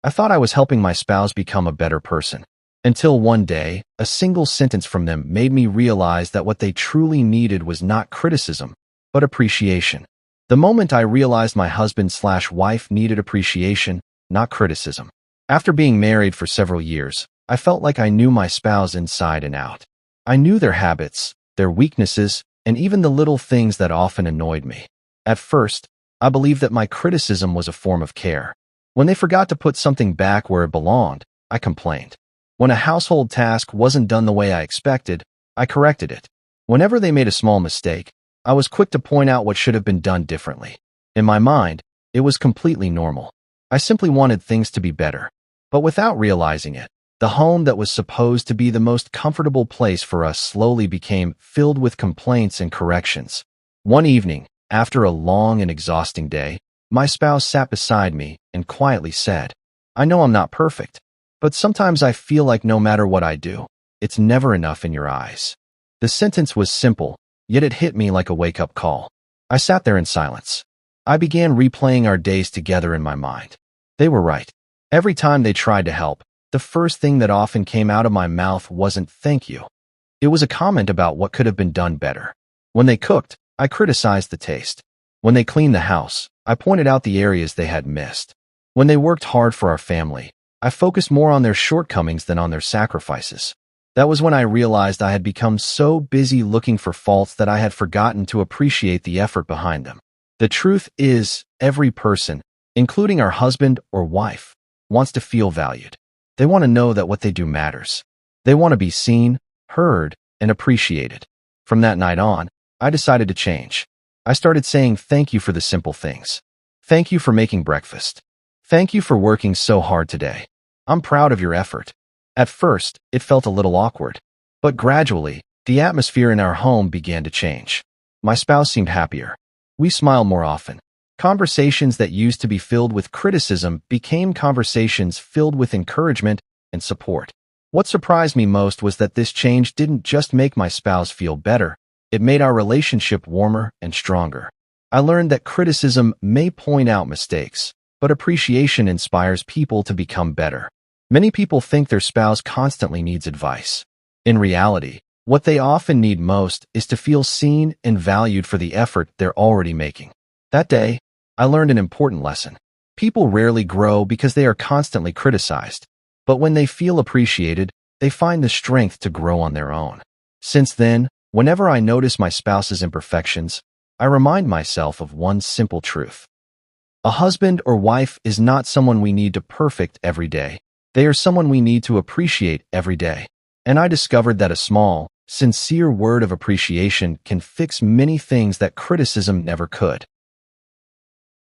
I thought I was helping my spouse become a better person. Until one day, a single sentence from them made me realize that what they truly needed was not criticism, but appreciation. The moment I realized my husband/wife needed appreciation, not criticism. After being married for several years, I felt like I knew my spouse inside and out. I knew their habits, their weaknesses, and even the little things that often annoyed me. At first, I believed that my criticism was a form of care. When they forgot to put something back where it belonged, I complained. When a household task wasn't done the way I expected, I corrected it. Whenever they made a small mistake, I was quick to point out what should have been done differently. In my mind, it was completely normal. I simply wanted things to be better. But without realizing it, the home that was supposed to be the most comfortable place for us slowly became filled with complaints and corrections. One evening, after a long and exhausting day, my spouse sat beside me and quietly said, "I know I'm not perfect, but sometimes I feel like no matter what I do, it's never enough in your eyes." The sentence was simple, yet it hit me like a wake-up call. I sat there in silence. I began replaying our days together in my mind. They were right. Every time they tried to help, the first thing that often came out of my mouth wasn't "thank you." It was a comment about what could have been done better. When they cooked, I criticized the taste. When they cleaned the house, I pointed out the areas they had missed. When they worked hard for our family, I focused more on their shortcomings than on their sacrifices. That was when I realized I had become so busy looking for faults that I had forgotten to appreciate the effort behind them. The truth is, every person, including our husband or wife, wants to feel valued. They want to know that what they do matters. They want to be seen, heard, and appreciated. From that night on, I decided to change. I started saying thank you for the simple things. Thank you for making breakfast. Thank you for working so hard today. I'm proud of your effort. At first, it felt a little awkward, but gradually, the atmosphere in our home began to change. My spouse seemed happier. We smiled more often. Conversations that used to be filled with criticism became conversations filled with encouragement and support. What surprised me most was that this change didn't just make my spouse feel better, it made our relationship warmer and stronger. I learned that criticism may point out mistakes, but appreciation inspires people to become better. Many people think their spouse constantly needs advice. In reality, what they often need most is to feel seen and valued for the effort they're already making. That day, I learned an important lesson. People rarely grow because they are constantly criticized, but when they feel appreciated, they find the strength to grow on their own. Since then, whenever I notice my spouse's imperfections, I remind myself of one simple truth. A husband or wife is not someone we need to perfect every day. They are someone we need to appreciate every day. And I discovered that a small, sincere word of appreciation can fix many things that criticism never could.